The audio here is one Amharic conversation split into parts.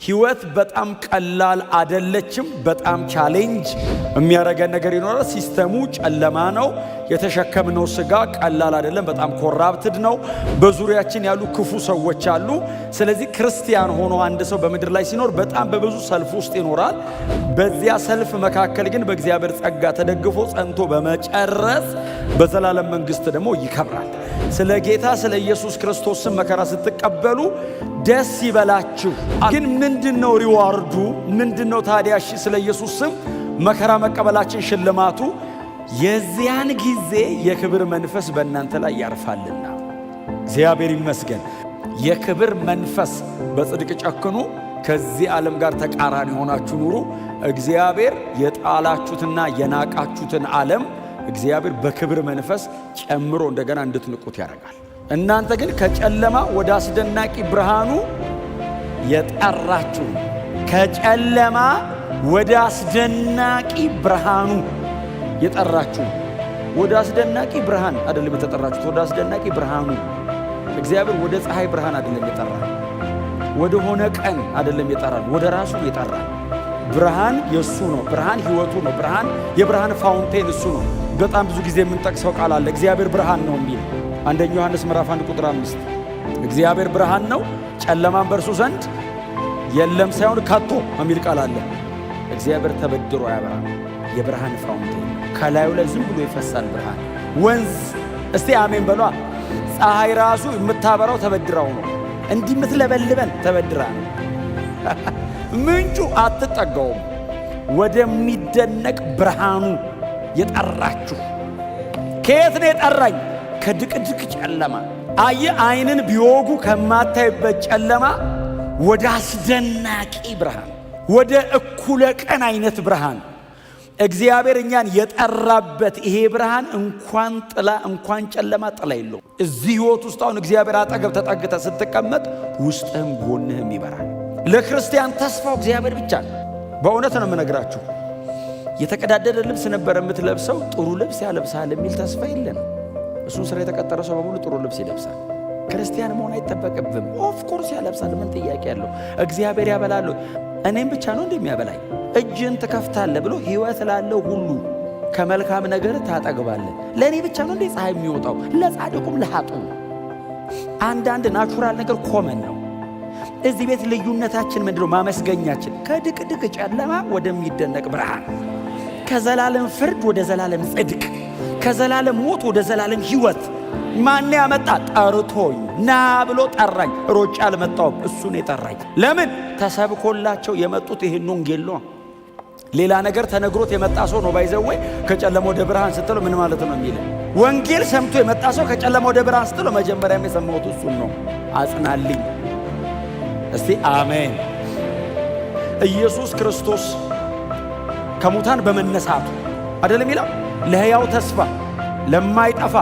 ህይወት በጣም ቀላል አይደለችም። በጣም ቻሌንጅ የሚያደርገን ነገር ይኖራል። ሲስተሙ ጨለማ ነው። የተሸከምነው ስጋ ቀላል አይደለም። በጣም ኮራፕትድ ነው። በዙሪያችን ያሉ ክፉ ሰዎች አሉ። ስለዚህ ክርስቲያን ሆኖ አንድ ሰው በምድር ላይ ሲኖር በጣም በብዙ ሰልፍ ውስጥ ይኖራል። በዚያ ሰልፍ መካከል ግን በእግዚአብሔር ጸጋ ተደግፎ ጸንቶ በመጨረስ በዘላለም መንግስት ደግሞ ይከብራል። ስለ ጌታ ስለ ኢየሱስ ክርስቶስ ስም መከራ ስትቀበሉ ደስ ይበላችሁ። ግን ምንድነው ሪዋርዱ? ምንድነው ታዲያ? ስለ ኢየሱስ ስም መከራ መቀበላችን ሽልማቱ የዚያን ጊዜ የክብር መንፈስ በእናንተ ላይ ያርፋልና። እግዚአብሔር ይመስገን። የክብር መንፈስ በጽድቅ ጨክኑ፣ ከዚህ ዓለም ጋር ተቃራኒ ሆናችሁ ኑሩ። እግዚአብሔር የጣላችሁትና የናቃችሁትን ዓለም እግዚአብሔር በክብር መንፈስ ጨምሮ እንደገና እንድትንቁት ያደርጋል። እናንተ ግን ከጨለማ ወደ አስደናቂ ብርሃኑ የጠራችሁ፣ ከጨለማ ወደ አስደናቂ ብርሃኑ የጠራችሁ። ወደ አስደናቂ ብርሃን አይደለም የተጠራችሁት፣ ወደ አስደናቂ ብርሃኑ። እግዚአብሔር ወደ ፀሐይ ብርሃን አይደለም የጠራን፣ ወደ ሆነ ቀን አይደለም የጠራን፣ ወደ ራሱ የጠራን። ብርሃን የሱ ነው። ብርሃን ህይወቱ ነው። ብርሃን የብርሃን ፋውንቴን እሱ ነው። በጣም ብዙ ጊዜ የምንጠቅሰው ቃል አለ፣ እግዚአብሔር ብርሃን ነው የሚል 1 ዮሐንስ ምዕራፍ 1 ቁጥር 5 እግዚአብሔር ብርሃን ነው፣ ጨለማን በእርሱ ዘንድ የለም ሳይሆን ከቶ የሚል ቃል አለ። እግዚአብሔር ተበድሮ አያበራም። የብርሃን ፋውንቴን ከላዩ ላይ ዝም ብሎ ይፈሳል ብርሃን ወንዝ። እስቲ አሜን በሏ። ፀሐይ ራሱ የምታበራው ተበድራው ነው። እንዲህ የምትለበልበን ተበድራ ነው። ምንጩ አትጠጋውም። ወደሚደነቅ ብርሃኑ የጠራችሁ። ከየት ነው የጠራኝ? ከድቅድቅ ጨለማ። አይንን ቢወጉ ከማታይበት ጨለማ ወደ አስደናቂ ብርሃን፣ ወደ እኩለ ቀን አይነት ብርሃን እግዚአብሔር እኛን የጠራበት ይሄ ብርሃን እንኳን ጥላ እንኳን ጨለማ ጥላ የለው። እዚህ ህይወት ውስጥ አሁን እግዚአብሔር አጠገብ ተጠግተ ስትቀመጥ ውስጥህም ጎንህም ይበራል። ለክርስቲያን ተስፋው እግዚአብሔር ብቻ ነው። በእውነት ነው የምነግራችሁ። የተቀዳደደ ልብስ ነበር የምትለብሰው፣ ጥሩ ልብስ ያለብሳል የሚል ተስፋ የለንም። እሱን ስራ የተቀጠረ ሰው በሙሉ ጥሩ ልብስ ይለብሳል። ክርስቲያን መሆን አይጠበቅብም። ኦፍ ኮርስ ያለብሳል። ምን ጥያቄ ያለው? እግዚአብሔር ያበላል። እኔም ብቻ ነው እንደሚያበላኝ? እጅን ትከፍታለህ ብሎ ህይወት ላለው ሁሉ ከመልካም ነገር ታጠግባለህ። ለእኔ ብቻ ነው እንደ ፀሐይ የሚወጣው? ለጻድቁም ለኃጡ። አንዳንድ ናቹራል ነገር ኮመን ነው። እዚህ ቤት ልዩነታችን ምንድነው? ማመስገኛችን። ከድቅድቅ ጨለማ ወደሚደነቅ ብርሃን፣ ከዘላለም ፍርድ ወደ ዘላለም ጽድቅ፣ ከዘላለም ሞት ወደ ዘላለም ህይወት። ማን ያመጣ? ጠርቶኝ ና ብሎ ጠራኝ። ሮጬ አልመጣሁም፣ እሱ ነው የጠራኝ። ለምን? ተሰብኮላቸው የመጡት ይሄን ወንጌል ነው። ሌላ ነገር ተነግሮት የመጣ ሰው ነው ባይዘወይ ከጨለማ ወደ ብርሃን ስትለው ምን ማለት ነው የሚል ወንጌል ሰምቶ የመጣ ሰው ከጨለማ ወደ ብርሃን ስትለው መጀመሪያም የሰማሁት እሱን ነው። አጽናልኝ እስቲ አሜን። ኢየሱስ ክርስቶስ ከሙታን በመነሳቱ አይደለም ይላል ለሕያው ተስፋ ለማይጠፋ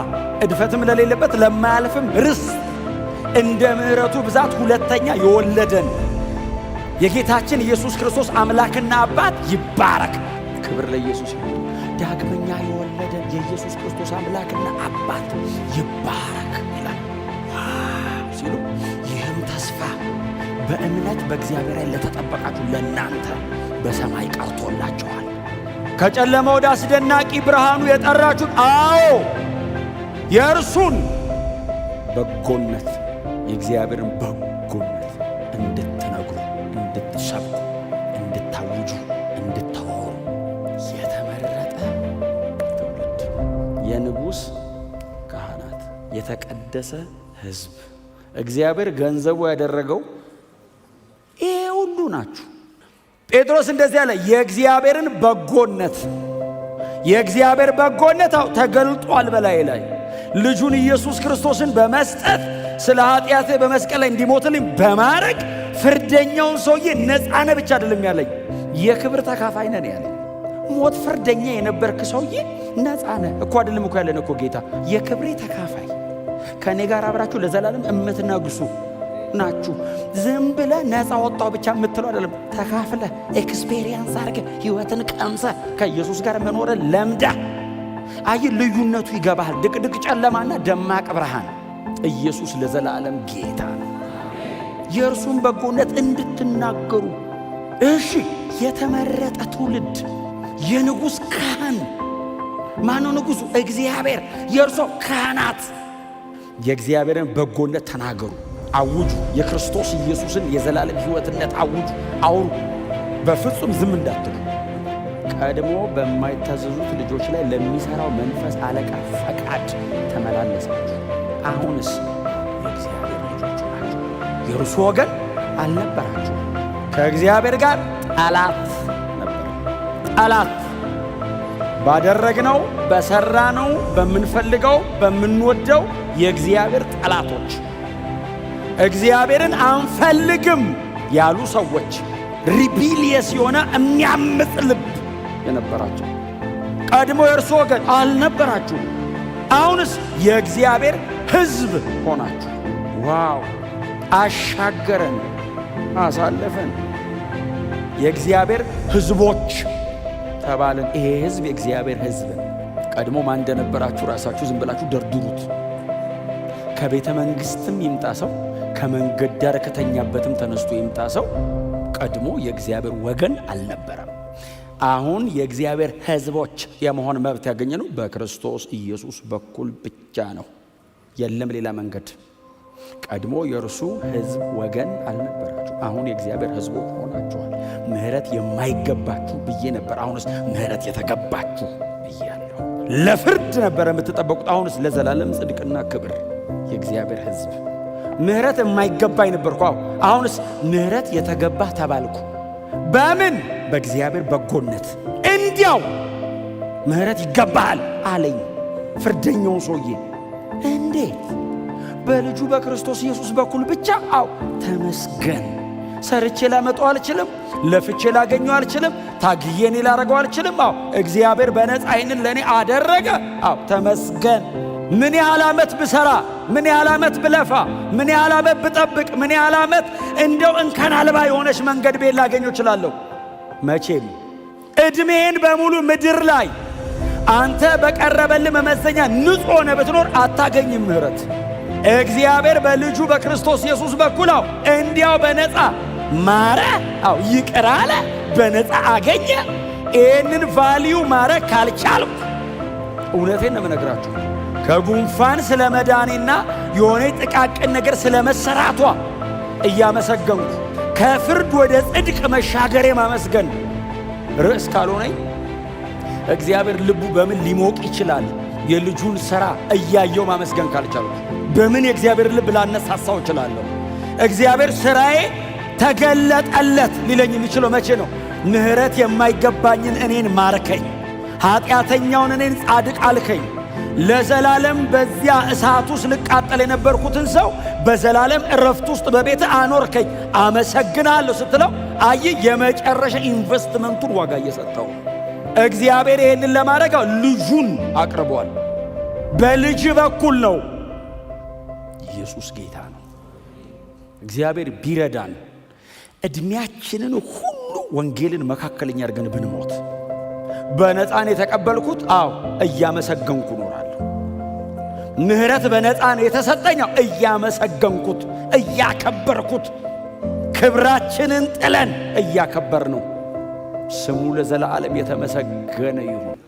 እድፈትም ለሌለበት ለማያልፍም ርስት እንደ ምሕረቱ ብዛት ሁለተኛ የወለደን የጌታችን ኢየሱስ ክርስቶስ አምላክና አባት ይባረክ። ክብር ለኢየሱስ ይሁን። ዳግመኛ የወለደን የኢየሱስ ክርስቶስ አምላክና አባት ይባረክ ይላል ሲሉ ይህም ተስፋ በእምነት በእግዚአብሔር ላይ ለተጠበቃችሁ ለእናንተ በሰማይ ቀርቶላችኋል። ከጨለማ ወደ አስደናቂ ብርሃኑ የጠራችሁን፣ አዎ የእርሱን በጎነት የእግዚአብሔርን በጎነት እንድትነግሩ፣ እንድትሰብኩ፣ እንድታውጁ፣ እንድታወሩ የተመረጠ ትውልድ፣ የንጉሥ ካህናት፣ የተቀደሰ ሕዝብ እግዚአብሔር ገንዘቡ ያደረገው ይሄ ሁሉ ናችሁ። ጴጥሮስ እንደዚህ ያለ የእግዚአብሔርን በጎነት የእግዚአብሔር በጎነት ተገልጧል በላይ ላይ ልጁን ኢየሱስ ክርስቶስን በመስጠት ስለ ኃጢአቴ በመስቀል ላይ እንዲሞትልኝ በማድረግ ፍርደኛውን ሰውዬ ነፃነ ብቻ አይደለም ያለኝ የክብር ተካፋይ ነን ያለኝ። ሞት ፍርደኛ የነበርክ ሰውዬ ነፃነ እኮ አይደለም እኮ ያለን እኮ ጌታ የክብሬ ተካፋይ ከኔ ጋር አብራችሁ ለዘላለም እምትነግሱ ናችሁ። ዝም ብለ ነፃ ወጣው ብቻ የምትለው አይደለም። ተካፍለ ኤክስፔሪየንስ አርገ ህይወትን ቀምሰ ከኢየሱስ ጋር መኖር ለምዳ አይ ልዩነቱ ይገባል። ድቅድቅ ጨለማና ደማቅ ብርሃን። ኢየሱስ ለዘላለም ጌታ ነው። የእርሱን በጎነት እንድትናገሩ። እሺ የተመረጠ ትውልድ፣ የንጉሥ ካህን። ማነው ንጉሡ? እግዚአብሔር። የእርሱ ካህናት የእግዚአብሔርን በጎነት ተናገሩ፣ አውጁ። የክርስቶስ ኢየሱስን የዘላለም ሕይወትነት አውጁ፣ አውሩ። በፍጹም ዝም እንዳትሉ። ቀድሞ በማይታዘዙት ልጆች ላይ ለሚሠራው መንፈስ አለቃ ፈቃድ ተመላለሳችሁ። አሁንስ የእግዚአብሔር ልጆች ናችሁ። የእርሱ ወገን አልነበራችሁ። ከእግዚአብሔር ጋር ጠላት ነበር። ጠላት ባደረግነው፣ በሠራነው፣ በምንፈልገው፣ በምንወደው የእግዚአብሔር ጠላቶች፣ እግዚአብሔርን አንፈልግም ያሉ ሰዎች፣ ሪቢሊየስ የሆነ የሚያምፅ ልብ የነበራቸው። ቀድሞ የእርሱ ወገን አልነበራችሁ። አሁንስ የእግዚአብሔር ሕዝብ ሆናችሁ። ዋው! አሻገረን፣ አሳለፈን። የእግዚአብሔር ሕዝቦች ተባልን። ይሄ ሕዝብ የእግዚአብሔር ሕዝብ። ቀድሞ ማን እንደነበራችሁ ራሳችሁ ዝም ብላችሁ ደርድሩት። ከቤተ መንግሥትም ይምጣ ሰው፣ ከመንገድ ዳር ከተኛበትም ተነስቶ ይምጣ ሰው ቀድሞ የእግዚአብሔር ወገን አልነበረም። አሁን የእግዚአብሔር ሕዝቦች የመሆን መብት ያገኘነው በክርስቶስ ኢየሱስ በኩል ብቻ ነው። የለም ሌላ መንገድ። ቀድሞ የእርሱ ሕዝብ ወገን አልነበራችሁ። አሁን የእግዚአብሔር ሕዝቦች ሆናችኋል። ምሕረት የማይገባችሁ ብዬ ነበር። አሁንስ ምሕረት የተገባችሁ ብያለሁ። ለፍርድ ነበር የምትጠበቁት። አሁንስ ለዘላለም ጽድቅና ክብር። የእግዚአብሔር ሕዝብ ምሕረት የማይገባኝ ነበርኩ። አሁንስ ምሕረት የተገባ ተባልኩ። በምን? በእግዚአብሔር በጎነት። እንዲያው ምሕረት ይገባሃል አለኝ ፍርደኛውን ሰውዬ። እንዴት? በልጁ በክርስቶስ ኢየሱስ በኩል ብቻ። ተመስገን። ሰርቼ ላመጣው አልችልም፣ ለፍቼ ላገኘው አልችልም፣ ታግዬ እኔ ላረገው አልችልም። እግዚአብሔር በነፃ ይህንን ለእኔ አደረገ። ተመስገን። ምን ያህል ዓመት ብሰራ፣ ምን ያህል ዓመት ብለፋ፣ ምን ያህል ዓመት ብጠብቅ፣ ምን ያህል ዓመት እንደው እንከን አልባ የሆነች መንገድ ቤት ላገኘው እችላለሁ። መቼም ዕድሜን በሙሉ ምድር ላይ አንተ በቀረበልህ መመዘኛ ንጹሕ ሆነ ብትኖር አታገኝም ምሕረት። እግዚአብሔር በልጁ በክርስቶስ ኢየሱስ በኩል እንዲያው በነፃ ማረ፣ ይቅር አለ፣ በነፃ አገኘ። ይህንን ቫልዩ ማረግ ካልቻልኩ እውነቴን ነው የምነግራችሁ፣ ከጉንፋን ስለ መዳኔና የሆነ ጥቃቅን ነገር ስለ መሰራቷ እያመሰገንኩ ከፍርድ ወደ ጽድቅ መሻገሬ ማመስገን ርዕስ ካልሆነኝ እግዚአብሔር ልቡ በምን ሊሞቅ ይችላል? የልጁን ሥራ እያየው ማመስገን ካልቻልኩ በምን የእግዚአብሔር ልብ ላነሳሳው እችላለሁ? እግዚአብሔር ሥራዬ ተገለጠለት ሊለኝ የሚችለው መቼ ነው? ምሕረት የማይገባኝን እኔን ማርከኝ፣ ኃጢአተኛውን እኔን ጻድቅ አልከኝ። ለዘላለም በዚያ እሳት ውስጥ ልቃጠል የነበርኩትን ሰው በዘላለም እረፍት ውስጥ በቤት አኖርከኝ፣ አመሰግናለሁ ስትለው የመጨረሻ ኢንቨስትመንቱን ዋጋ እየሰጠው እግዚአብሔር ይህንን ለማድረግ ልጁን አቅርቧል። በልጅ በኩል ነው። ኢየሱስ ጌታ ነው። እግዚአብሔር ቢረዳን ዕድሜያችንን ሁሉ ወንጌልን መካከለኛ አድርገን ብንሞት በነፃን የተቀበልኩት እያመሰገንኩ ኖራለሁ። ምሕረት በነፃን የተሰጠኛው እያመሰገንኩት እያከበርኩት፣ ክብራችንን ጥለን እያከበር ነው። ስሙ ለዘላለም የተመሰገነ ይሁን።